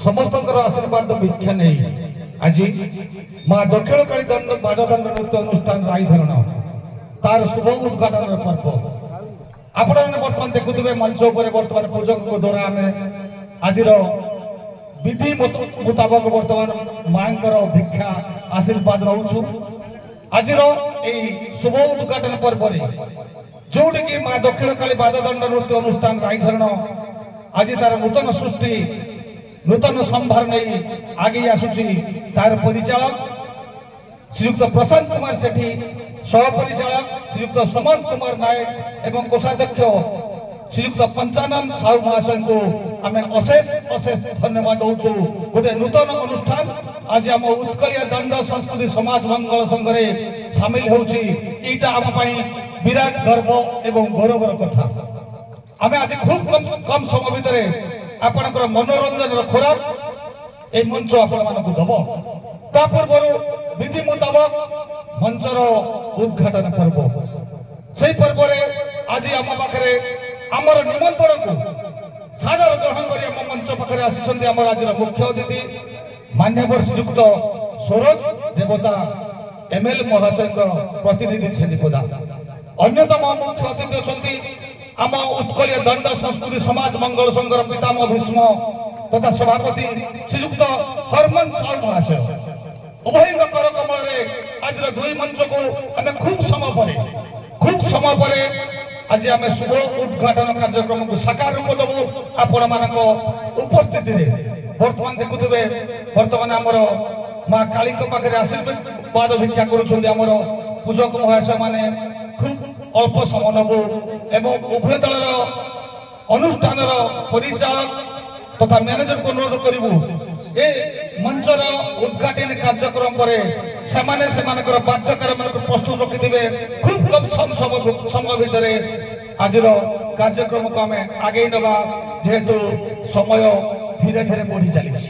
ସମସ୍ତଙ୍କର ଆଶୀର୍ବାଦ ଭିକ୍ଷା ନେଇ ଆଜି ମା ଦକ୍ଷିଣକାଳୀ ବାଦଦଣ୍ଡ ନୃତ୍ୟ ଅନୁଷ୍ଠାନ ରାଇଝରଣ ତାର ଶୁଭ ଉଦ୍ଘାଟନର ପର୍ବ ଆପଣମାନେ ବର୍ତ୍ତମାନ ଦେଖୁଥିବେ। ମଞ୍ଚ ଉପରେ ବର୍ତ୍ତମାନ ପୂଜକଙ୍କ ଦ୍ୱାରା ଆମେ ଆଜିର ବିଧି ମୁତାବକ ବର୍ତ୍ତମାନ ମାଙ୍କର ଭିକ୍ଷା ଆଶୀର୍ବାଦ ରହୁଛୁ। ଆଜିର এই শুভ উদ্ঘাটন পর্বরে ଯେଉଁଠିକି ମା ଦକ୍ଷିଣକାଳୀ ବାଦଦଣ୍ଡ ନୃତ୍ୟ ଅନୁଷ୍ଠାନ ରାଇଝରଣ ଆଜି ତାର ନୂତନ ସୃଷ୍ଟି ନୂତନ ସମ୍ଭାର ନେଇ ଆଗେଇ ଆସୁଛି। ତାର ପରିଚାଳକ ଶ୍ରୀଯୁକ୍ତ ପ୍ରଶାନ୍ତ କୁମାର ସେଠୀ, ସହପରିଚାଳକ ଶ୍ରୀଯୁକ୍ତ ସୁମନ୍ତ କୁମାର ନାୟକ ଏବଂ କୋଷାଧ୍ୟକ୍ଷ ଶ୍ରୀଯୁକ୍ତ ପଞ୍ଚାନନ ସାହୁ ମହାଶୟଙ୍କୁ ଆମେ ଅଶେଷ ଅଶେଷ ଧନ୍ୟବାଦ ଦଉଛୁ। ଗୋଟେ ନୂତନ ଅନୁଷ୍ଠାନ ଆଜି ଆମ ଉତ୍କଳିଆ ଦଣ୍ଡ ସଂସ୍କୃତି ସମାଜ ମଙ୍ଗଳ ସଂଘରେ ସାମିଲ ହେଉଛି। ଏଇଟା ଆମ ପାଇଁ ବିରାଟ ଗର୍ବ ଏବଂ ଗୌରବର କଥା। ଆମେ ଆଜି ଖୁବ୍ କମ୍ ସମୟ ଭିତରେ ଆପଣଙ୍କର ମନୋରଞ୍ଜନର ଖୋରାକ এই মঞ্চ ଆପଣମାନଙ୍କୁ ଦେବ। ତା ପୂର୍ବରୁ ବିଧି ମୁତାବକ ମଞ୍ଚର ଉଦ୍ଘାଟନ ପର୍ବ, সেই ପର୍ବରେ ଆଜି ଆମ ପାଖରେ ଆମର ନିମନ୍ତ୍ରଣକୁ ସାଦର ଗ୍ରହଣ କରି ଆମ ମଞ୍ଚ ପାଖରେ ଆସିଛନ୍ତି ଆମ ରାଜ୍ୟର ମୁଖ୍ୟ ଅତିଥି ମାନ୍ୟବର ଶ୍ରୀଯୁକ୍ତ ସରୋଜ ଦେବତା ML ମହାଶୟଙ୍କ ପ୍ରତିନିଧି ଛେଲିପଦା। ଅନ୍ୟତମ ମୁଖ୍ୟ ଅତିଥି ଅଛନ୍ତି ଆମ ଉତ୍କଳୀୟ ଦଣ୍ଡ ସଂସ୍କୃତି ସମାଜ ମଙ୍ଗଳ ସଂଘର ପିତାମହ ଭୀଷ୍ମ ତଥା ସଭାପତି ଶ୍ରୀଯୁକ୍ତ ହରମନ ସାହୁ ମହାଶୟ। ଉଭୟଙ୍କ କର କମଳରେ ଆଜିର ଦୁଇ ମଞ୍ଚକୁ ଆମେ ଖୁବ୍ ସମୟ ପରେ ଆଜି ଆମେ ଶୁଭ ଉଦ୍ଘାଟନ କାର୍ଯ୍ୟକ୍ରମକୁ ସାକାର ରୂପ ଦେବୁ ଆପଣମାନଙ୍କ ଉପସ୍ଥିତିରେ। ବର୍ତ୍ତମାନ ଦେଖୁଥିବେ, ବର୍ତ୍ତମାନ ଆମର ମା କାଳୀଙ୍କ ପାଖରେ ଆଶୀର୍ବାଦ ଭିକ୍ଷା କରୁଛନ୍ତି ଆମର ପୂଜକ ମହାଶୟ ମାନେ। ଖୁବ୍ ଅଳ୍ପ ସମୟ ନେବୁ ଏବଂ ଉଭୟ ଦଳର ଅନୁଷ୍ଠାନର ପରିଚାଳକ ତଥା ମ୍ୟାନେଜରକୁ ଅନୁରୋଧ କରିବୁ ଏ ମଞ୍ଚର ଉଦ୍ଘାଟନୀ କାର୍ଯ୍ୟକ୍ରମ ପରେ ସେମାନେ ସେମାନଙ୍କର ବାଦ୍ୟକାରମାନଙ୍କୁ ପ୍ରସ୍ତୁତ ରଖିଥିବେ। ଖୁବ୍ କମ୍ ସମୟ ଭିତରେ ଆଜିର କାର୍ଯ୍ୟକ୍ରମକୁ ଆମେ ଆଗେଇ ନେବା, ଯେହେତୁ ସମୟ ଧୀରେ ଧୀରେ ବଢ଼ି ଚାଲିଛି।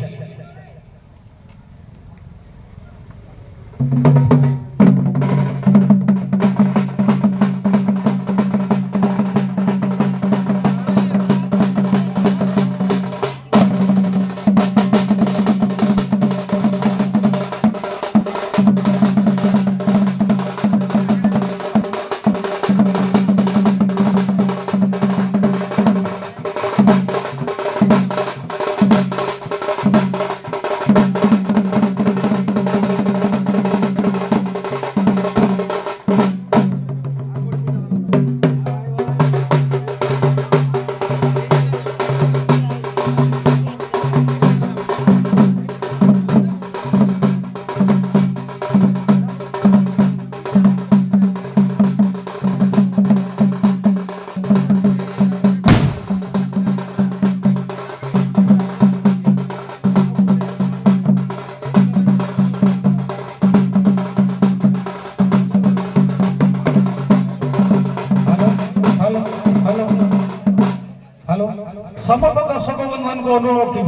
समस्त दर्शक बंधु को अनुरोध की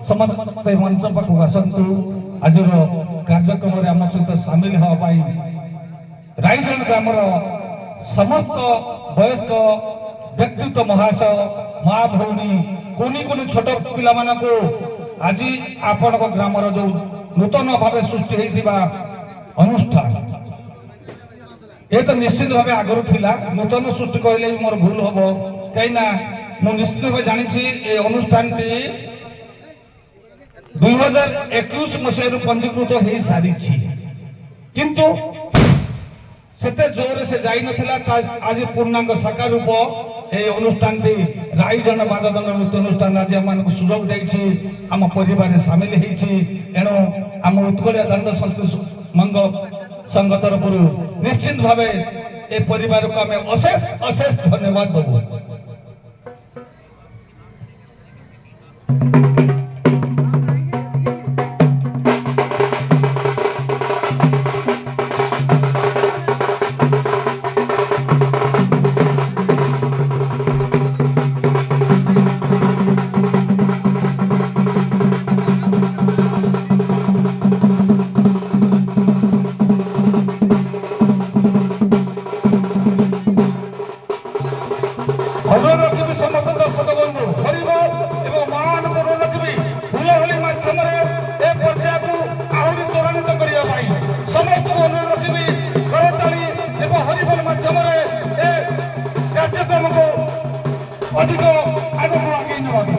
समस्त मंच पाक आसतु। आज कार्यक्रम आम सहित सामिल होगा रायगढ़ ग्रामर समस्त वयस्क व्यक्तित्व महाशय माँ भौणी कुनी कुनी छोट पिला मानकु आज आपण ग्रामर जो नूतन भाव सृष्टि होता अनुष्ठान ये तो निश्चित भाव आगु थिला। नूतन सृष्टि कहले मोर भूल हम कहीं मु निश्चित भाव जानी अनुष्ठान 2021 मसीह पंजीकृत हो सारी किंतु सेते जोर से जाई नथिला। आज पूर्णांग साकार रूप ए अनुष्ठान रायजन बाददंड नृत्य अनुष्ठान आज आम सुजोग देछि आम परिवार सामिल होइछि। एणु आम उत्कलिया दंड संस्कृति मंगल संघ तरफ निश्चित भाव ए परिवार को आम अशेष अशेष धन्यवाद देबु। ଅଧିକ ଆଗକୁ ଆଗେଇ ନେବାକୁ।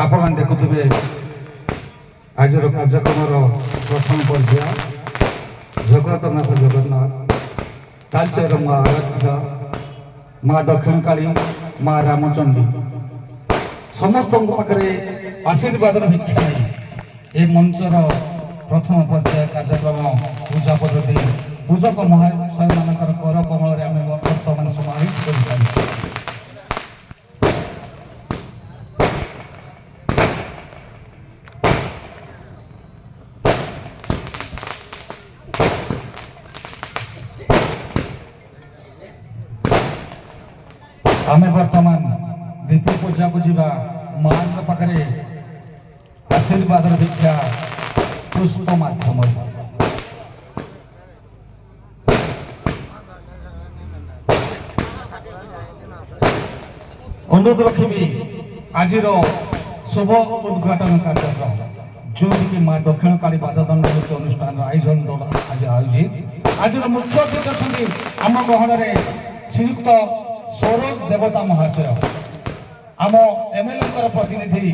आपण देखुवे आज कार्यक्रम प्रथम पर्याय जगन्नाथ जगन्नाथ तालचेर माँ आराध्या माँ दक्षिण काली माँ रामचंडी समस्त पाखे आशीर्वाद भिक्षा नहीं ए मंचर प्रथम पर्याय कार्यक्रम पूजा पद्धति पूजक महाशय मान कर कमल आम बर्तमान समाहित कर आमे वर्तमान द्वितीय पूजा को जीवा मां पाखे आशीर्वाद भिक्षा पुष्प माध्यम अनुरोध रखी आज शुभ उद्घाटन कार्यक्रम जो कि माँ दक्षिण काली बाधादंड नृत्य अनुष्ठान आयोजन द्वारा आज आयोजित आज मुख्य अतिथि अच्छा आम गहन में श्रीयुक्त सरोज देवता महाशय आम एमएलए प्रतिनिधि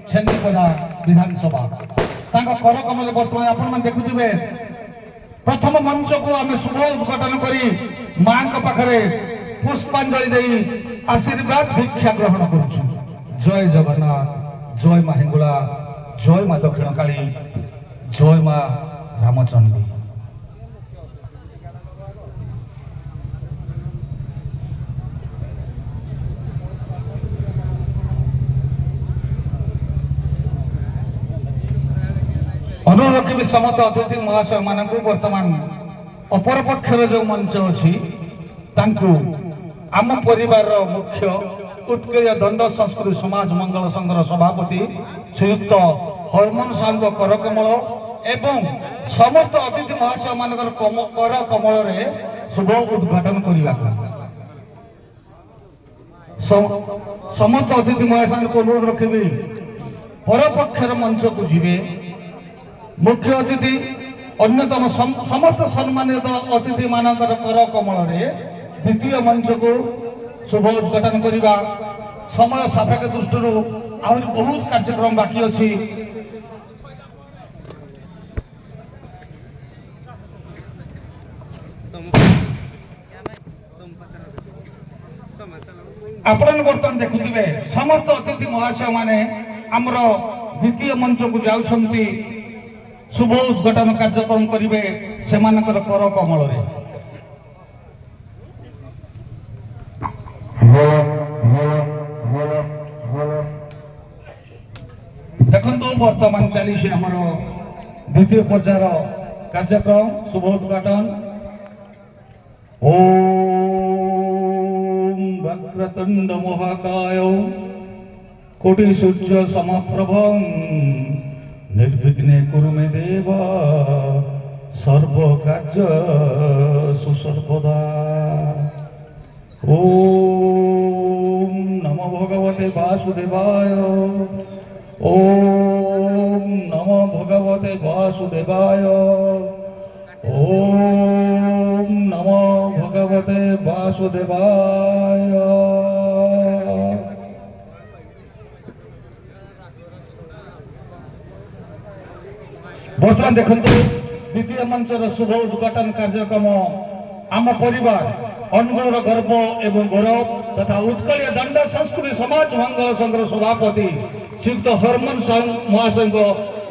छेन्नीपदा विधानसभा कर कमल बर्तमान आपण देखुवे प्रथम मंच को आम शुभ उद्घाटन करी मां पाखे पुष्पांजलि दे आशीर्वाद भिक्षा ग्रहण करुछु। जय जगन्नाथ, जय मां हिंगुला, जय मां दक्षिण काली, जय मां रामचंडी। अनुरोध रखी समस्त अतिथि महाशय मान वर्तमान अपर पक्षर जो मंच अच्छी आम परिवार मुख्य उत्कल दंड संस्कृति समाज मंगल संघर सभापति श्रीयुक्त हरमन साहू कर कमल एवं समस्त अतिथि महाशय मान कर कमल शुभ उद्घाटन करने समस्त अतिथि महाशय को अनुरोध रखी परपक्षर मंच को जीवे मुख्य अतिथि अन्यतम समस्त सम्मानित अतिथि मानकर कर कमल द्वितीय मंच को शुभ उद्घाटन करने समय सापेक्ष दृष्टि आहरी बहुत कार्यक्रम बाकी अच्छी आपण बर्तमान देखुवे समस्त अतिथि महाशय माने आमर द्वितीय मंच को जाउछंती शुभ उद्घाटन कार्यक्रम करेंगे से कर कमल देखो बर्तमान चली आमर द्वितीय पर्यायर कार्यक्रम शुभ उद्घाटन। ओम वक्रतुंड महाकाय कोटि सूर्य समप्रभ निर्विघ्ने कुरु मे देव सर्व कार्य सुसर्वदा। ओम नमो भगवते वासुदेवाय। ओम नमो भगवते वासुदेवाय। ओम नमो भगवते वासुदेवाय। बर्तमान देखते द्वितीय मंचर शुभ उद्घाटन कार्यक्रम आम परिवार अनुगुणर गर्व एवं गौरव तथा उत्कलीय दंड संस्कृति समाज मंगल संघर सभापति श्रीयुक्त हरमन महाशय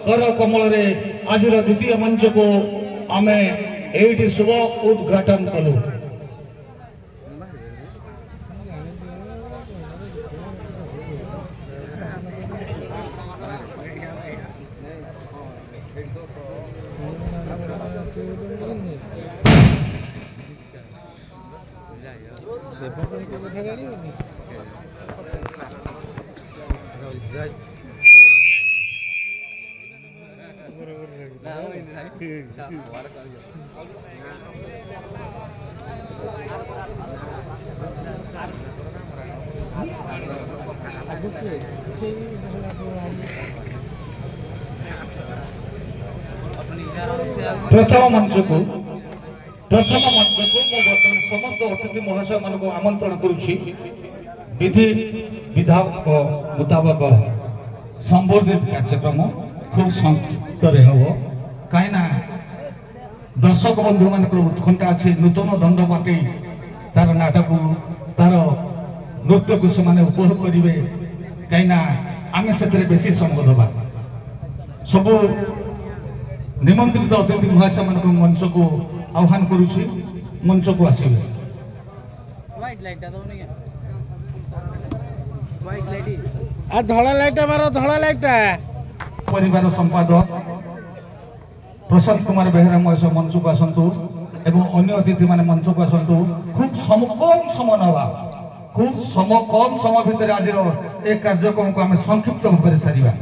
कर कमल आज द्वितीय मंच को आम ये शुभ उद्घाटन कलु। प्रथम मंच को बर्तमान समस्त अतिथि महाशय मान को आमंत्रण करुछि। विधि विधायक मुताबक संबोधित कार्यक्रम खूब संक्षिप्त हम कहीं दर्शक बंधु मान उत्कंठा अच्छे नूतन दंड पार्टी तार नाटक तार नृत्य को से उपभोग करेंगे कहीं आम से बेसी समय दबा सब निमंत्रित अतिथि महाशय मान मंच को आह्वान करुछि मंच को आसवे। धला लाइट मारो धला लाइट परिवार संपादक प्रशांत कुमार बेहेरा महेश मंच को आसतु एवं अन्य अतिथि माने मंच को आसतु। खूब कम समय नवा खूब कम समय भितर आज एक कार्यक्रम को आम संक्षिप्त भाव सारिबा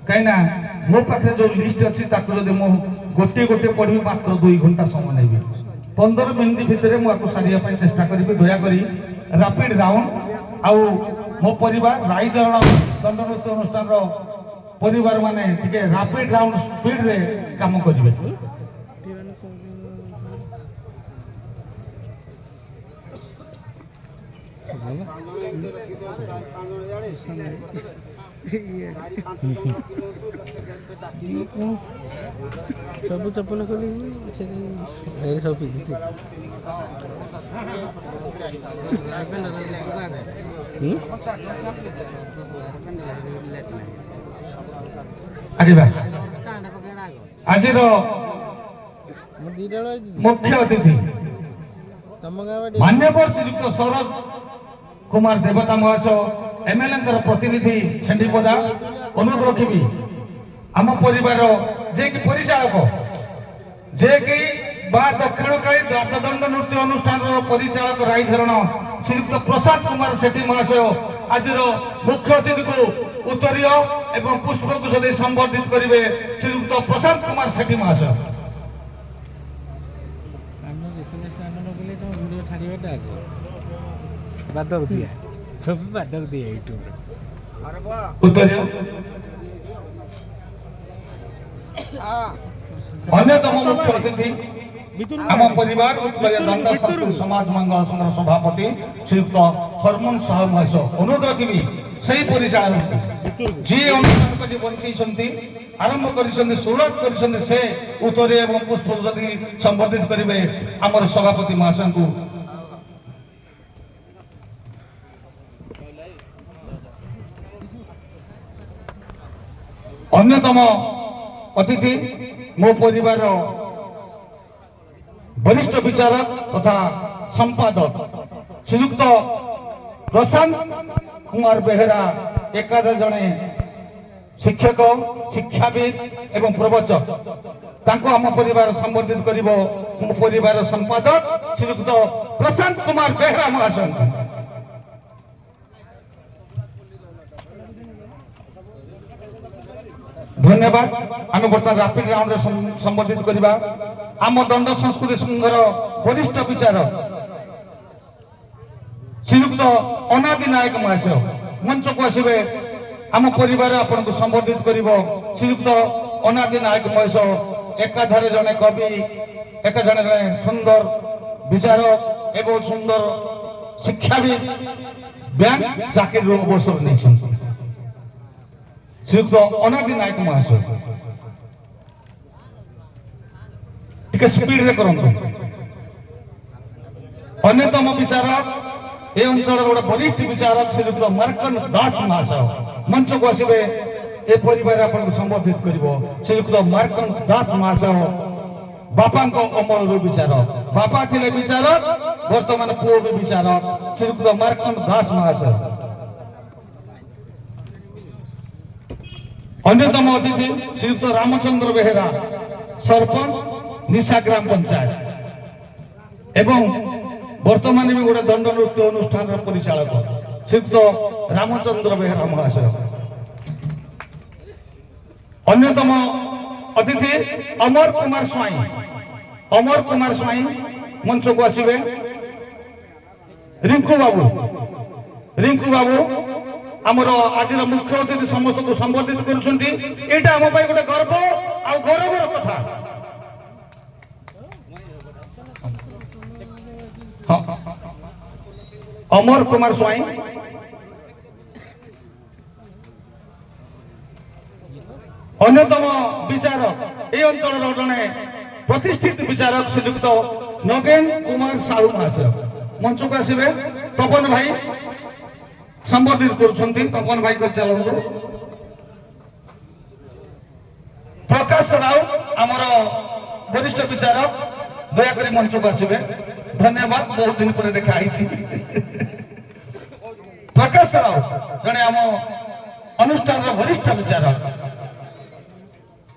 कहीं मो पाखे जो लिस्ट अच्छी जब मु गोटे गोटे पढ़ी मात्र 2 घंटा समय नहीं 15 मिनिट भितर मुझे सारे चेष्टा करी दयाकोरी रैपिड राउंड आउ मो परिवार राईचरण दंड नृत्य अनुष्ठान परिवार माने टिके रैपिड राउंड स्पीड रे काम करिवे। सब चप्पल खोल सब पीछे आज मुख्य अतिथि मान्यवर श्रीयुक्त सौरभ कुमार देवता महाशय एमएलए प्रतिनिधि छेंडीपदा अनुरोध रखी आम परिवार जे कि परिचालक जे कि दक्षिणकाली दंड नृत्य अनुष्ठान परिचालक राईचरण श्रीयुक्त प्रसाद कुमार सेठी महाशय आज मुख्य अतिथि को उत्तरीय एवं पुष्पगुच्छ दे संबर्धित करेंगे श्रीयुक्त प्रसाद कुमार सेठी महाशय। बाधक दिया यूट्यूब उत्तरीय अन्यतम मुख्य अतिथि आम परिवार उत्कलीय दंड संस्कृति समाज मंगल संघर सभापति श्रीयुक्त हरमन साहु महाशय अनुरोध रखी से परिचालन जी अनुष्ठान को बंची आरंभ कर शुरुआत कर उत्तरीय एवं पुष्पगुच्छ संबर्धित करेंगे आमर सभापति महाशय को। अन्यतम अतिथि मो परिवार वरिष्ठ विचारक तथा संपादक श्रीयुक्त प्रशांत कुमार बेहेरा एकादश जने शिक्षक शिक्षाविद एवं प्रवचक तांको आम परिवार संबर्धित करिवो मो परिवार संपादक श्रीयुक्त प्रशांत कुमार बेहरा महाशय। धन्यवाद। आम बर्तमान रैपिड राउंड संबर्धित करवा आम दंड संस्कृति संघर वरिष्ठ विचारक श्रीयुक्त अनादि नायक महाशय मंच को आसवे। आम परिवार आपन को संबोधित करिवो श्रीयुक्त अनादि नायक महाशय एकाधारे जने कवि एक जने सुंदर विचारक एवं सुंदर शिक्षाविद बैंक चाकरी अवसर नहीं श्रीयुक्त अनादि नायक महाशय टिके स्पीड रे करंतु। अन्यतम विचारक ए अंचल गोटे वरिष्ठ विचारक श्रीयुक्त मार्कन दास महाशय मंच को आसवे। ए परिवार आपन को संबोधित करिवो श्रीयुक्त मार्कन दास महाशय बापा अमल विचारक बापा थिले विचारक वर्तमान पुओ भी विचारक श्रीयुक्त मार्कन दास महाशय। अन्यतम अतिथि श्रीयुक्त रामचंद्र बेहेरा सरपंच निशा ग्राम पंचायत एवं वर्तमान भी गोटे दंड नृत्य अनुष्ठान परिचालक श्रीयुक्त रामचंद्र बेहेरा महाशय। अन्यतम अतिथि अमर कुमार स्वाई मंच को आसवे। रिंकू बाबू आमर आज मुख्य अतिथि समस्त को संबोधित करुछंती। एटा हम पई गोटे गर्व आ गौरवर कथा। अमर कुमार स्वाई अन्यतम विचारक ए अंचल जड़े प्रतिष्ठित विचारक श्रीयुक्त नगेन कुमार साहू महाशय मंच को आसवे। तपन भाई संबोधित करुछंती। तपन भाई को चलंतु। प्रकाश राव आमर वरिष्ठ विचारक दयाकरी मंच को आसवे। धन्यवाद। बहुत दिन पर देखा प्रकाश राव जड़े आम अनुष्ठान वरिष्ठ विचारक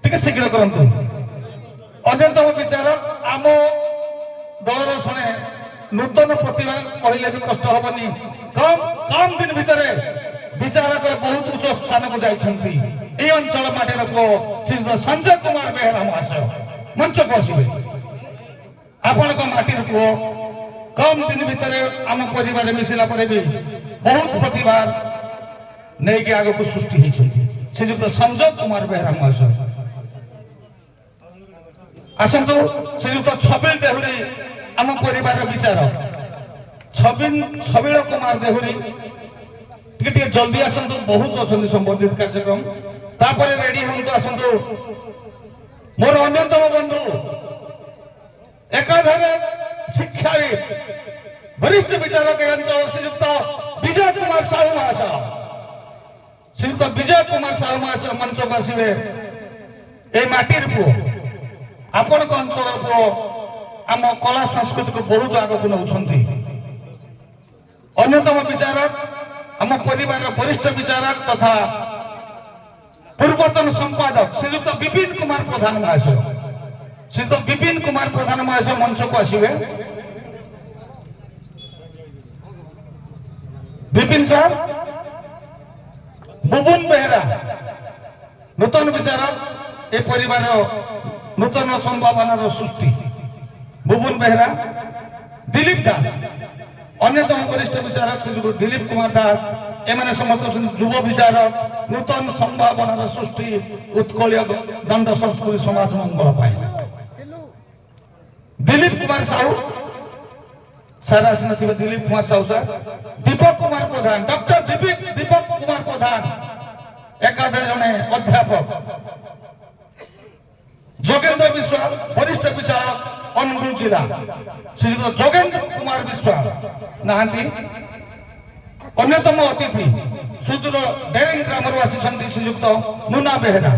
टिके शीघ्र करंतु। अन्यतम विचारक आम दलर शुणे नूतन प्रतिभा कहले भी कष्ट हबनी कम दिन भितर विचारक बहुत उच्च स्थान को जाइछंती। ए अंचल माटी रखो श्रीयुक्त संजय कुमार बेहरा महाशय मंच को आसवे। आपण को माटी रखो कम दिन भितर आम परिवार मिसिला परे भी बहुत प्रतिभा नहीं कि आगे को सृष्टि होइछंती श्रीयुक्त संजय कुमार बेहरा महाशय। आसतु श्रीयुक्त छबिल देहुरी आम परिवार विचारक छबिल कुमार देहुरी टिके जल्दी आसतु। बहुत अच्छा संबोधित कार्यक्रम तापर रेडी हूँ। आसतु मोर अन्यतम बंधु एकाधारे शिक्षाविद वरिष्ठ विचारक अंचल श्रीयुक्त विजय कुमार साहू महाशय। श्रीयुक्त विजय कुमार साहू महाशय मंच को आसवे। ए माटीर पुओ आपण अंचल पुओ आम कला संस्कृति को बहुत आग को नौछंती। अन्यतम विचारक आम परिवार वरिष्ठ विचारक तथा पूर्वतन संपादक श्रीयुक्त विपिन कुमार प्रधान महाशय। श्रीयुक्त विपिन कुमार प्रधान महाशय मंच को आसवे। विपिन साहब बुबुन बेहरा नूतन विचारक ए परिवार नूतन संभावनार सृष्टि बुबुन बेहरा। दिलीप दास अन्यतम वरिष्ठ विचारक श्री दिलीप कुमार दास एमाने समस्त युव विचारक नूतन संभावनार सृष्टि उत्कलीय दंड संस्कृति समाज मंगल पाए। दिलीप कुमार साहू सारा आसना दिलीप कुमार साहू सर। दीपक कुमार प्रधान डॉक्टर दीपक कुमार प्रधान एकाधारे जने अध्यापक। जोगेंद्र विश्वास वरिष्ठ विचारक अनुगुल जिला श्रीयुक्त जोगेंद्र कुमार विश्वास नहांती। अन्यतम अतिथि सुदूर डेरिंग ग्रामर आसी श्रीयुक्त मुना बेहरा।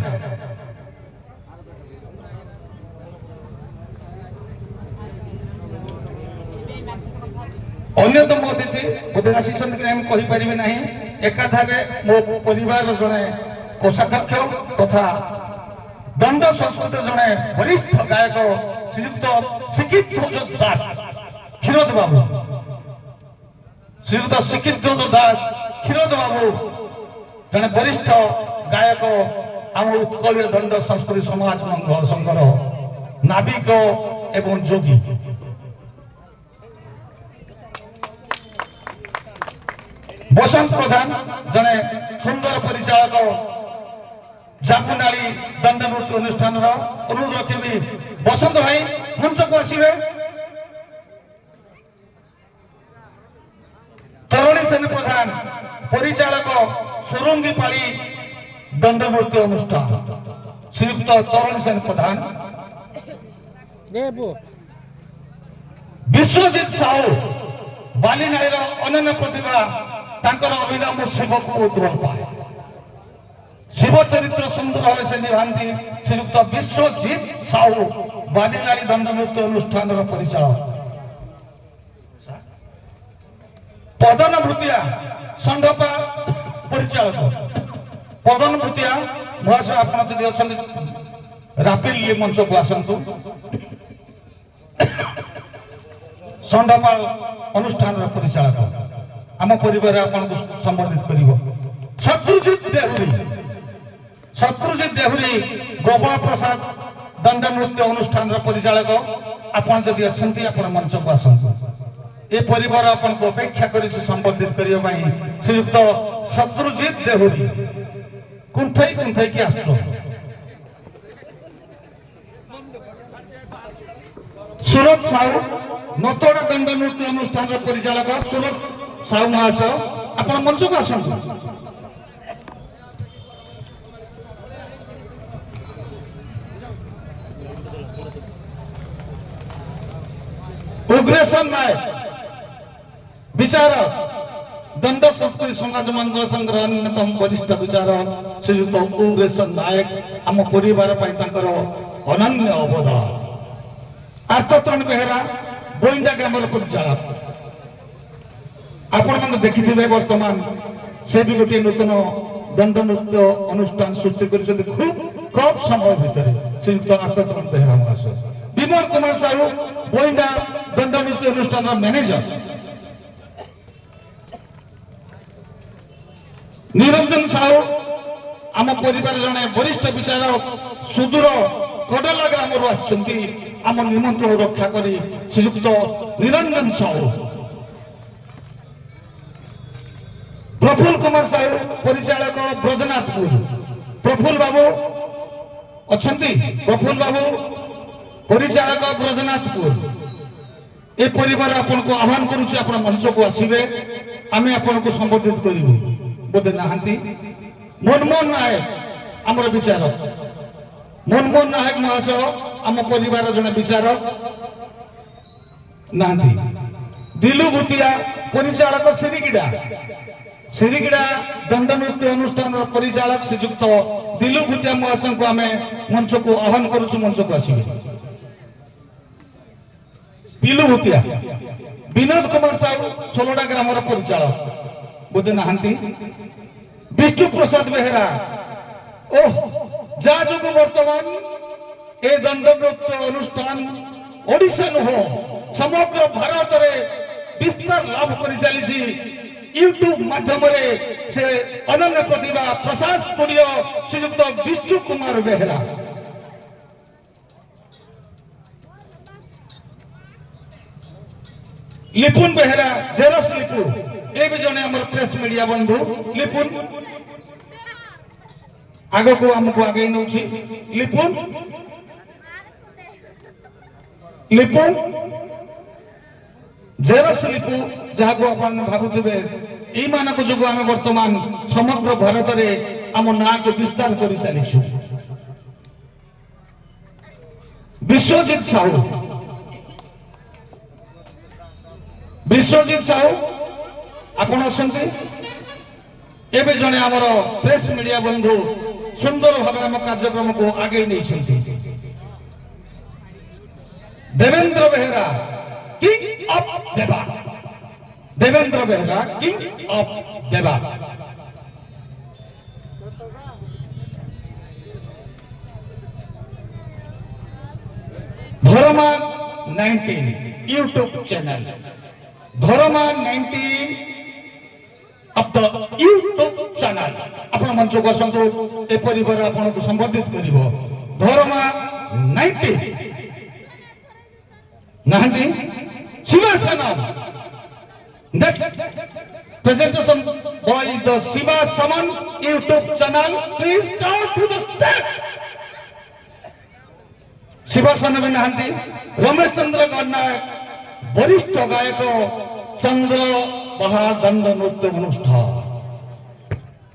अन्यतम अतिथि बोधे आसी कही पारि ना एकाधारे मो परिवार जड़े कोषाध्यक्ष तथा दंड संस्कृत जड़े वरिष्ठ गायक श्रीयुक्त शिक्षित दास क्षीरोद बाबू श्रीयुक्त शिक्षित दास क्षीरोद बाबू जड़े वरिष्ठ गायक आम उत्कलीय दंड संस्कृति समाज मंगल संघर नाविक एवं जोगी बसंत प्रधान जड़े सुंदर परिचालक जाफुनाली दंड नृत्य अनुष्ठान अनुरोध रखी बसंत भाई मंच को आसवे तरुणी सेन प्रधान परिचालक सोरंगी पाली दंड नृत्य अनुष्ठान श्रीयुक्त तरुणी सेन प्रधान विश्वजित साहू बालीनाईर अनन्य प्रतिभा तांकर अभिनव शिव को उद्वल पाए शिव चरित्र सुंदर भाव से निभाती श्रीयुक्त विश्वजित साहू बालीनाड़ी दंड नृत्य अनुष्ठान परिचालक पदन भूतिया संडपा परिचालक पदन भूतिया महाशय आप रापिल मंच को आसतु संडपा अनुष्ठान परिचालक आम परिवार आपको संबर्धित कर शत्रुजित देहुरी गोपाल प्रसाद दंड नृत्य अनुष्ठान परिचालक आपड़ जदि अच्छा आप मंच को आसतु ये परिवार आपको अपेक्षा कर संबर्धित करने श्रीयुक्त शत्रुजित देहुरी कुंथई कुंथई की आस सूरत साहू नतोड़ा दंड नृत्य अनुष्ठान परिचालक सूरत साहू महाशय आप मंच को आसतु उग्रेशन नायक विचारक दंड संस्कृति समाज मंगल संघर अन्यतम वरिष्ठ विचारक श्रीयुक्त उग्रेशन नायक आम परिवार अनन्य अवदान आर्तत्रण बेहरा बोईंडा ग्राम परिचालक आपण मैंने देखिए वर्तमान से भी गोटे नूतन दंड नृत्य अनुष्ठान सृष्टि कर खूब कम समय भितर श्रीयुक्त आर्तत्रण बेहरा महाशय विमल कुमार साहू बोईंडा दंड नृत्य अनुष्ठान मैनेजर निरंजन साहू आम परिवार जड़े वरिष्ठ विचारक सुदूर कोडला ग्राम आम निमंत्रण रक्षा कर श्रीयुक्त निरंजन साहू प्रफुल्ल कुमार साहू परिचालक ब्रजनाथपुर प्रफुल्ल बाबू अच्छा प्रफुल्ल बाबू परिचालक ब्रजनाथपुर ए परिवार आपन को आह्वान करुछि आपण मंच को आसीबे आमे आपन को संबोधित करिवु बोधे नाहंती मनमोहन नायक हमर विचारक मनमोहन नायक महाशय आम परिवार जने विचारक नाहंती दिलु भूतिया परिचालक सिरिगिड़ा दंड नृत्य अनुष्ठान परिचालक श्रीयुक्त दिलु भूतिया महाशय को आमे मंच को आह्वान करुछु मंच को आसीबे पिलु भूतिया विनोद कुमार साहू सोलडा ग्राम परिचालक बोधे नाहंती विष्णु प्रसाद बेहरा ओह जा जो वर्तमान ए दंड नृत्य अनुष्ठान ओडिशा नुह समग्र भारत रे विस्तार लाभ कर चली यूट्यूब माध्यम से अनन्य प्रतिभा प्रसाद स्टूडियो श्रीयुक्त विष्णु कुमार बेहरा लिपुन बेहरा जेरस लिपु ये भी जने हमर प्रेस मीडिया बंधु लिपुन आगो को हमको आगे नउछि लिपुन जेरस लिपु जहाँ को अपन भाबुथिबे ई मानक जोगो आमे वर्तमान समग्र भारत रे हम ना को विस्तार करि चलिछु विश्वजित साहू आपण अछंती एबे जने हमर प्रेस मीडिया बंधु सुंदर भाव हम कार्यक्रम को आगे नहीं छंती देवेंद्र बेहरा किंग ऑफ देवा देवेंद्र बेहरा किंग ऑफ देवा धर्मा 19 YouTube channel Dharma 19 of the YouTube channel आपण मंच को आसंतु ए परिवार आपण को संबोधित करिवो धर्मा 19 नाहंती शिवा सनम that presentation by the Shiva Saman YouTube channel please come to the stage Shiva सनम नाहंती रमेश चंद्र गणनायक वरिष्ठ गायक चंद्र बहार दंड नृत्य अनुष्ठान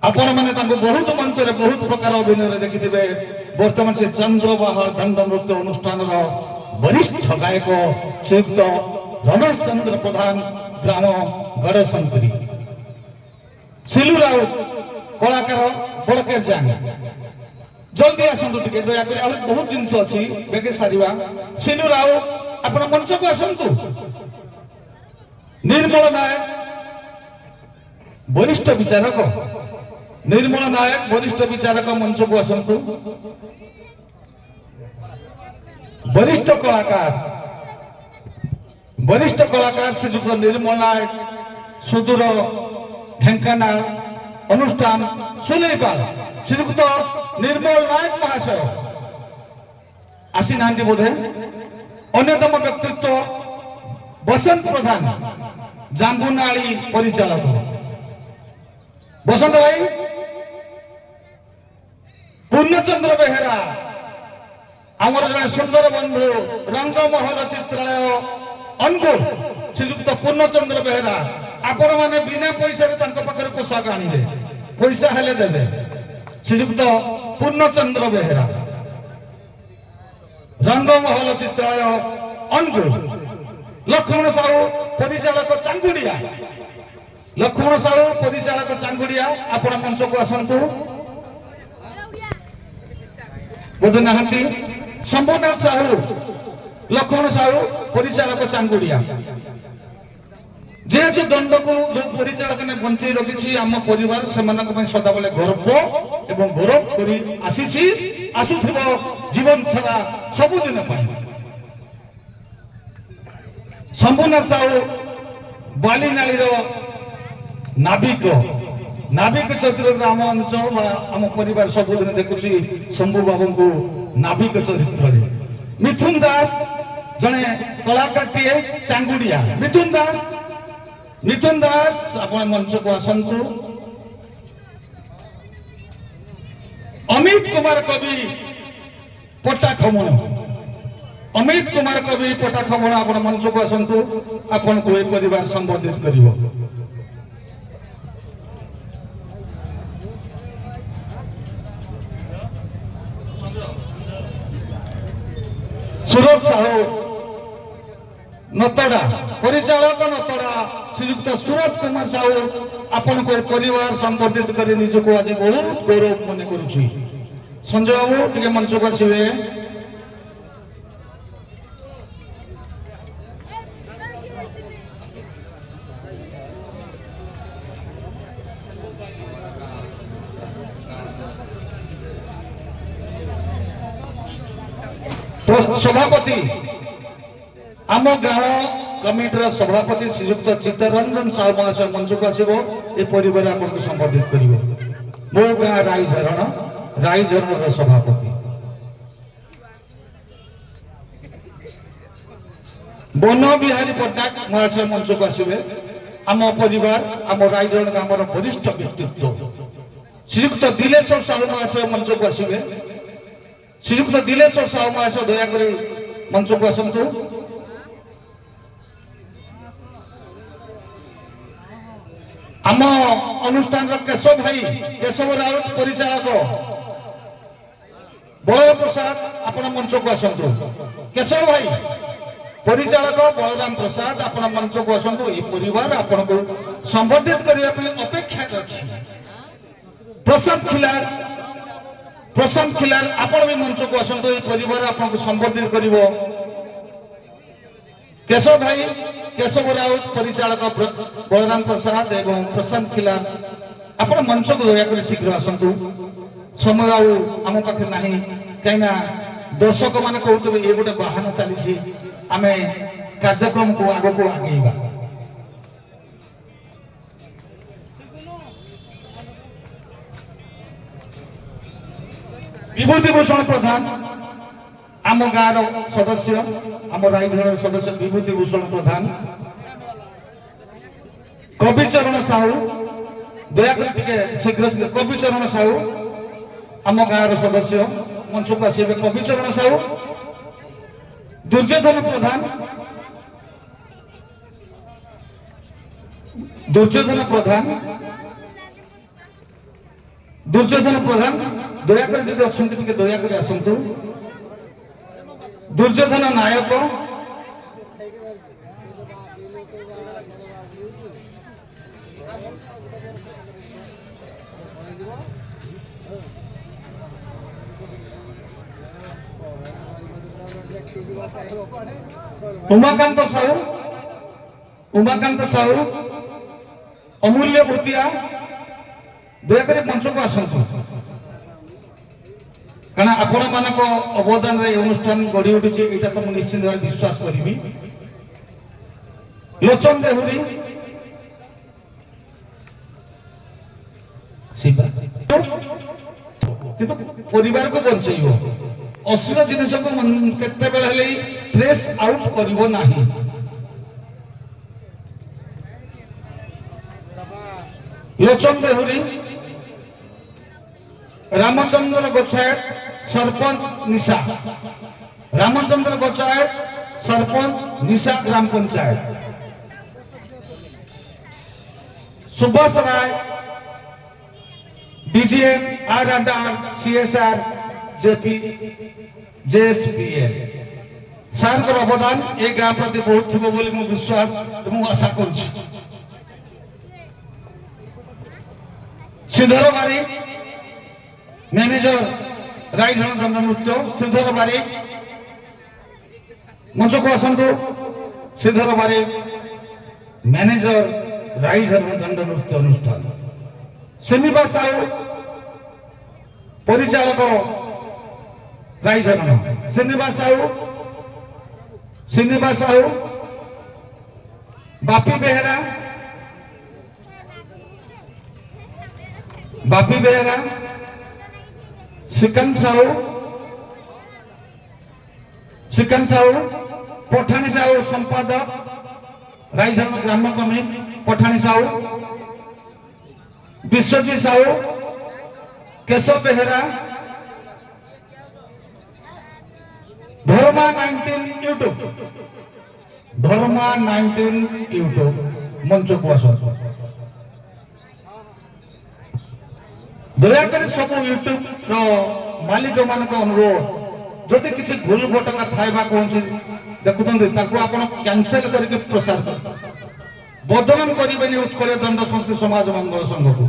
आपण माने तांको बहुत मंच रे बहुत प्रकार अभिनय रे देखिथिबे वर्तमान से चंद्र बहार दंड नृत्य अनुष्ठान रो वरिष्ठ गायक श्रीयुक्त रमेश चंद्र प्रधान ग्राम गड़संतरी सिलू राउत कलाकार बड़केर जान जल्दी आसंतु टिके दया करी और बहुत जिंस अछि बेगे सारिवा सिलू राउत आपण मंच को आसंतु निर्मल नायक वरिष्ठ विचारक निर्मल नायक वरिष्ठ विचारक मंच को आसंतु वरिष्ठ कलाकार श्रीजुक्त निर्मल नायक सुदूर ढेंकानाल अनुष्ठान सुलेपाल श्रीजुक्त निर्मल नायक महाशय आसी नांदी बोधे अन्यतम व्यक्तित्व बसंत प्रधान जांबुनाली परिचालक बसंत भाई पूर्णचंद्र बेहेरा आमर जड़े सुंदर बंधु रंगमहल चित्रालय अनुगुल श्रीयुक्त पूर्णचंद्र बेहेरा आपण माने बिना पैसा रे तांको पाखरे पोशाक आनिले पैसा हेले देबे श्रीयुक्त पूर्णचंद्र बेहेरा रंगमहल चित्रालय अनुगुल लक्ष्मण साहू परिचालक चांगुड़िया लक्ष्मण साहू परिचालक चांगुड़िया आपण मंच को आसंतु बोधे नाहंती शंभुनाथ साहू लक्ष्मण साहू परिचालक चांगुड़िया जेहेतु दंड को जो परिचालक ने बंचई रखी आम परिवार से सदा बेले गर्व एवं गौरव करी आसीछि आसुथिबो जीवन सारा सबुदिन पाई शंभुनाथ साहू बाली नालीर नाविक नाविक चरित्र आम अंचल आम परिवार सबुदिन देखुची शंभु बाबू को नाविक चरित्र मिथुन दास जने कलाकार टीए चांगुड़िया मिथुन दास आपण मंच को आसंतु अमित कुमार कवि पट्टा खमण अमित कुमार कवि पट्टा खमण आपण मंच को आसंतु आपण को ए परिवार संबोधित करिवो सूरज साहू नतड़ा परिचालक नतड़ा श्रीयुक्त सूरज कुमार साहू आपण को परिवार संबोधित कर निजको आज बहुत गौरव मन करुछि संजय बाबू टिके मंच को आसीबे सभापति आम गाँव कमिटर सभापति श्रीयुक्त चित्तरंजन साहू महाशय मंच को आसो ए परिवार आपको संबोधित कर मो गाँ राईझरण सभापति वन बिहारी पट्टनायक महाशय मंच को आसवे आम परिवार आम राईझरण गाँव वरिष्ठ व्यक्तित्व श्रीयुक्त दिलेश्वर साहू महाशय मंच को आसवे श्रीयुक्त दिलेश्वर साहू महाशय दयाकोरी मंच को आसतु आम अनुष्ठान केशव भाई केशव राउत परिचालक बलराम प्रसाद आपण मंच को आसतु केशव भाई परिचालक बलराम प्रसाद आपण मंच को आसतु ये परिवार आपण को संबोधित करने अपेक्षा रखी प्रशांत खिलार आपण भी मंच को आसतु ये परिवार आपको संबोधित करिवो केशव भाई केशव राउत परिचालक बलराम प्रसाद एवं प्रशांत खिलार आपण मंच को दया कर शीघ्र आसतु समय आम पाखे नहीं कहीं दर्शक मैंने कहते ये गोटे बाहन चली आम कार्यक्रम को आग को आगेवा विभूति भूषण प्रधान आम गाँव सदस्य आम राइजर सदस्य विभूति भूषण प्रधान कविचरण साहू दयाकर शीघ्र कविचरण साहू आम गाँव सदस्य मंच को आसवे कविचरण साहू दुर्योधन प्रधान दुर्योधन प्रधान दयाकर जब अच्छा दयाकर आसतु दुर्योधन नायक उमाकांत साहू अमूल्य भूतिया दयाकर मंच को आसतु कारण आपण मानक अवदान अनुष्ठान गढ़ी उठी यहाँ तो मुझे निश्चित भाव विश्वास करी लोचन देहुरी किंतु परिवार को बंचेब अश्लील जिनस को केते ट्रेस आउट करिवो नाही लोचन देहुरी रामचंद्र गोचायत सरपंच निशा रामचंद्र गोचायत सरपंच निशा ग्राम पंचायत सुभाष राय डीजीएम आर&आर सीएसआर जेपी जेएसपीएल सार को अवदान ए गाँ प्रति बहुत थी बोली मु विश्वास एवं आशा करुछु श्रीधर बारी मैनेजर राइजन दंड नृत्य श्रीधर बारी मंच को आसतु श्रीधर बारी मैनेजर राइजन दंड नृत्य अनुष्ठान श्रीनिवास साहू परिचालक राइजन श्रीनिवास साहू बापी बेहरा श्रीकांत साहू पठानी साहू संपादक राइजन ग्राम कमिटी पठानी साहू विश्वजीत साहू केशव बेहरा धर्मा 19 यूट्यूब मंच को आस दयाकर सब यूट्यूब मालिक मान अनुरोध जदि किसी भूल घटना थाए कौन देखुं आप कैंसल करके प्रसार कर बदनाम करेंगे उत्कल दंड संस्कृति समाज मंगल संघ को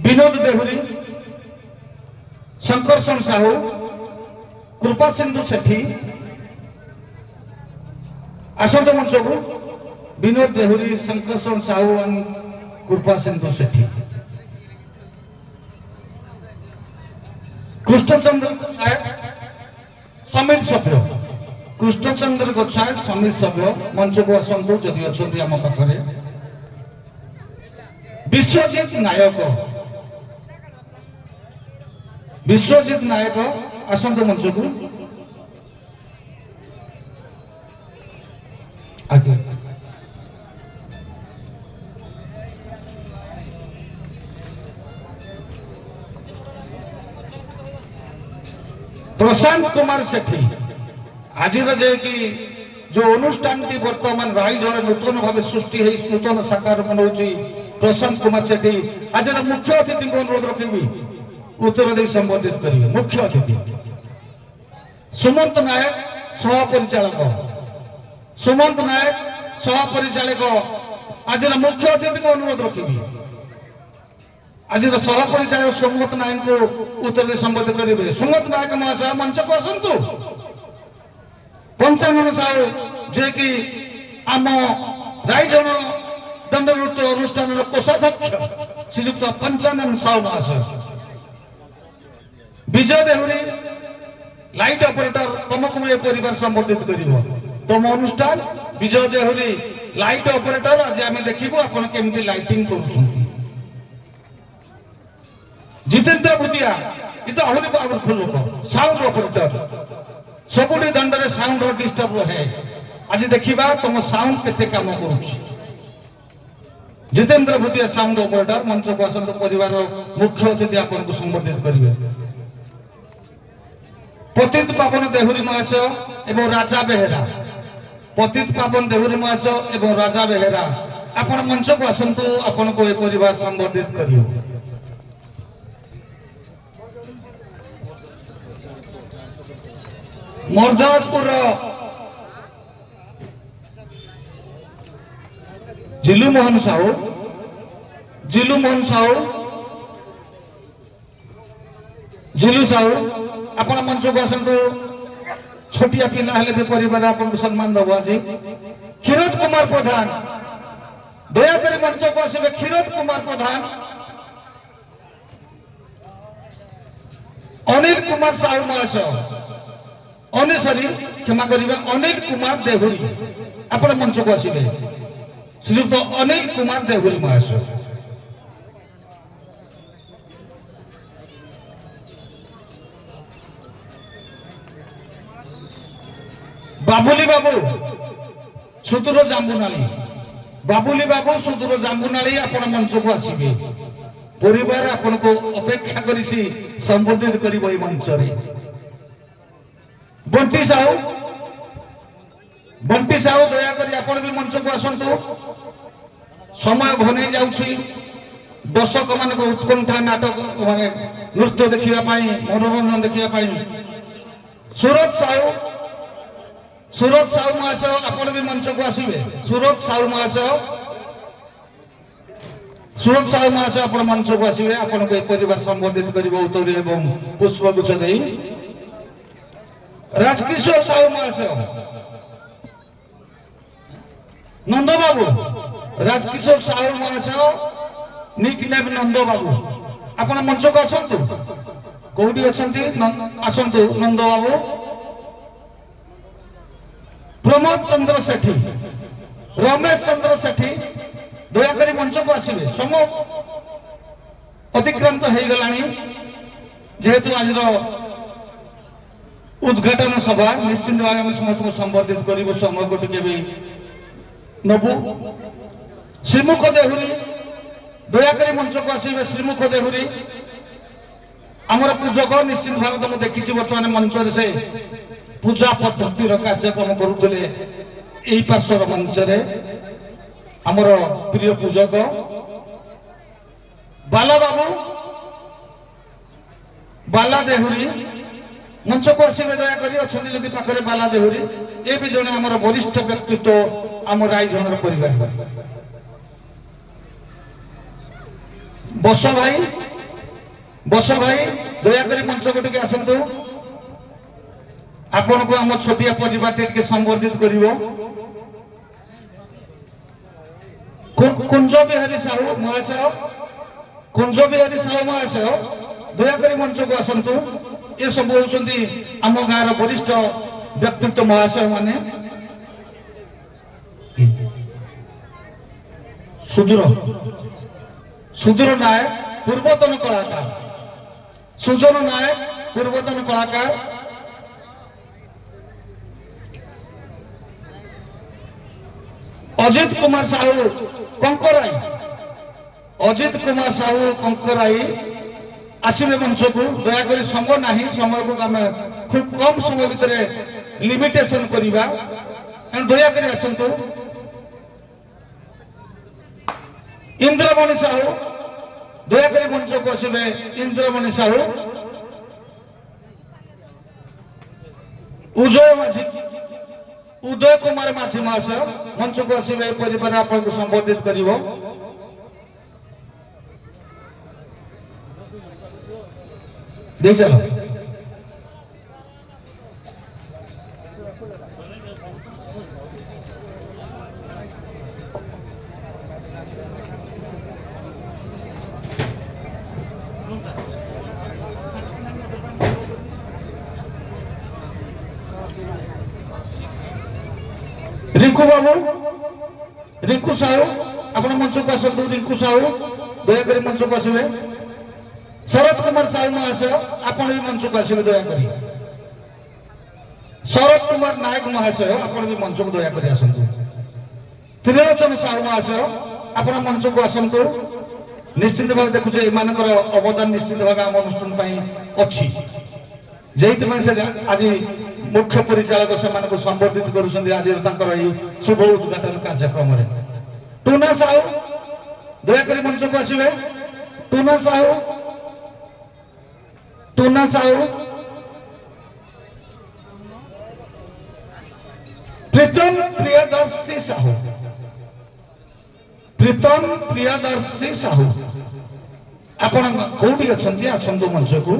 विनोद देहुरी शंकरसन साहू कृपा सिंधु सेठी आसंत मंच को विनोद देहुरी शंकरसन साहू और कृपा सिंधु सेठी कृष्णचंद्र समित सभ्य कृष्णचंद्र गोछायत समित सभ्य मंच को आसतु जदि अच्छा आम पाखे विश्वजीत नायक आसंत मंच को आगे प्रशांत कुमार सेठी आज कि जो अनुष्ठान टी बर्तमान राइजर नूतन भाव सृष्टि नूतन साकार बनाऊँच प्रशांत कुमार सेठी आज मुख्य अतिथि को अनुरोध रखी उत्तर दे संबोधित करेंगे मुख्य अतिथि सुमंत नायक सह परिचालक आज मुख्य अतिथि को अनुरोध रखी आज सह परिचालक सुमंत नायक को उत्तर दे संबोधित करेंगे सुमंत नायक महाशय मंच को आसतु पंचानन साहू जे कि आम राइजन दंड नृत्य अनुष्ठान कोषाध्यक्ष श्रीयुक्त पंचानन साहू महाशय विजय देहुरी लाइट ऑपरेटर तुमको ये परिवार संबोधित करिवो तुम अनुष्ठान विजय देहुरी लाइट ऑपरेटर आज आम देखिबो आपण केमती लाइटिंग करूछंती जितेंद्र भूतिया ये तो आहुरी पावरफुल लोक साउंड ऑपरेटर सबुडी दंडरे साउंड रो डिस्टर्ब रहे आज देखिबा तुम साउंड केते काम करूछ जितेंद्र भूतिया साउंड ऑपरेटर मंच को आसंत परिवार मुख्य अतिथि आपन को संबोधित करिवे पतित पावन देहुरी महाशय एवं राजा बेहेरा पतित पावन देहुरी महाशय एवं राजा बेहेरा आपण मंच को आसंतु आपण को ए परिवार संबोधित करियो मर्दासपुर जिलू मोहन साहू जिलू साहू आपण मंच को आसंतु छोटिया पिला हेले भी परिवार आपन को सम्मान दबो आज क्षीरोद कुमार प्रधान दया कर मंच को आसबे क्षीरोद कुमार प्रधान अनिल कुमार साहू महाशय सॉरी क्षमा करिवे अनिल कुमार देहुरी आपण मंच को आसबे श्रीयुक्त अनिल कुमार देहुरी महाशय बाबुली बाबू सुदूर जांबुनाली बाबुली बाबू सुदूर जांबुनाली आपण मंच को आसबे परिवार आपण को अपेक्षा करिसी संबोधित करिवो ए मंच रे बंटी साहू दया करी आपण भी मंच को आसंतु समय घने जाउछि दर्शक मान को उत्कंठा नाटक माने नृत्य देखिबा पई मनोरंजन देखिबा पई सूरज साहू महाशय आपण भी मंच को आसबे सूरज साहू महाशय आपण मंच को आसबे आपण को परिवार संबोधित करिवो उत्तरी एवं पुष्पगुच्छ देई राजकिशोर साहू महाशय नंद बाबू राजकिशोर साहू महाशय निक नेम नंद बाबू आपण मंच को आसंतु कोडी अछंती आसंतु नंद बाबू प्रमोद चंद्र सेठी रमेश चंद्र सेठी दया करी मंच को आसबे समय अतिक्रांत हो गलानी जेहेतु आज उद्घाटन सभा निश्चिंत भाव में समस्त को संबोधित करूँ समय को टिके भी नबू श्रीमुख देहुरी दया करी मंच को आसबे श्रीमुख देहुरी आमर पूजक निश्चिंत भाव तो मुझे देखी बर्तमान मंच से पूजा पद्धति कार्यक्रम करुले यही पार्श्वर मंच आमर प्रिय पूजक बाला बाबू बाला देहुरी मंच को आसबे दया करी अच्छा जदि पाखे बाला देहुरी ये भी जड़े आमर वरिष्ठ व्यक्तित्व आम रायजन परिवार बस भाई दया करी मंच को टिके आसतु आपण को आम छोटिया परिवार टिके संबोधित करिवो कुंज बिहारी साहू महाशय दया करी मंच को आसतु ये सब होचंती आम गाँव वरिष्ठ व्यक्तित्व महाशय माने सुदूर नायक पूर्वतन कलाकार सुजन नायक पूर्वतन कलाकार अजित कुमार साहू कंकराई आसबे मंच को दया करी समय नहीं समय को आम खूब कम समय भितर लिमिटेशन करिबा दया करी आसंतु इंद्रमणि साहू दया करी मंच को आसबे इंद्रमणि साहू उदय कुमार माझी महाशय मंच को आसबे परिवार आपन को संबोधित करिवो दे चलो ରିଙ୍କୁ ବାବୁ, ରିଙ୍କୁ ସାହୁ ଆପଣ ମଞ୍ଚକୁ ଆସନ୍ତୁ। ରିଙ୍କୁ ସାହୁ ଦୟାକରି ମଞ୍ଚକୁ ଆସିବେ। ଶରତ କୁମାର ସାହୁ ମହାଶୟ ଆପଣ ବି ମଞ୍ଚକୁ ଆସିବେ ଦୟାକରି। ଶରତ କୁମାର ନାୟକ ମହାଶୟ ଆପଣ ବି ମଞ୍ଚକୁ ଦୟାକରି ଆସନ୍ତୁ। ତ୍ରିଲୋଚନ ସାହୁ ମହାଶୟ ଆପଣ ମଞ୍ଚକୁ ଆସନ୍ତୁ। ନିଶ୍ଚିତ ଭାବେ ଦେଖୁଛେ ଏମାନଙ୍କର ଅବଦାନ ନିଶ୍ଚିତ ଭାବେ ଆମ ଅନୁଷ୍ଠାନ ପାଇଁ ଅଛି, ଯେଉଁଥିପାଇଁ ସେ ଆଜି ମୁଖ୍ୟ ପରିଚାଳକ ସେମାନଙ୍କୁ ସମ୍ବର୍ଦ୍ଧିତ କରୁଛନ୍ତି ଆଜିର ତାଙ୍କର ଏହି ଶୁଭ ଉଦ୍ଘାଟନ କାର୍ଯ୍ୟକ୍ରମରେ। ଟୁନା ସାହୁ ଦୟାକରି ମଞ୍ଚକୁ ଆସିବେ। ଟୁନା ସାହୁ, ଟୁନା ସାହୁ, ପ୍ରୀତମ ପ୍ରିୟଦର୍ଶୀ ସାହୁ, ପ୍ରୀତମ ପ୍ରିୟଦର୍ଶୀ ସାହୁ ଆପଣ କୋଉଠି ଅଛନ୍ତି ଆସନ୍ତୁ ମଞ୍ଚକୁ।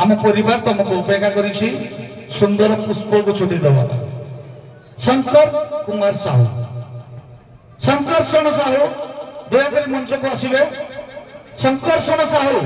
ଆମ ପରିବାର ତମକୁ ଅପେକ୍ଷା କରିଛି ସୁନ୍ଦର ପୁଷ୍ପକୁ ଛୁଟି ଦେବା ପାଇଁ। ଶଙ୍କର କୁମାର ସାହୁ, ଶଙ୍କର୍ଷଣ ସାହୁ ଦୟାକରି ମଞ୍ଚକୁ ଆସିବେ। ଶଙ୍କର୍ଷଣ ସାହୁ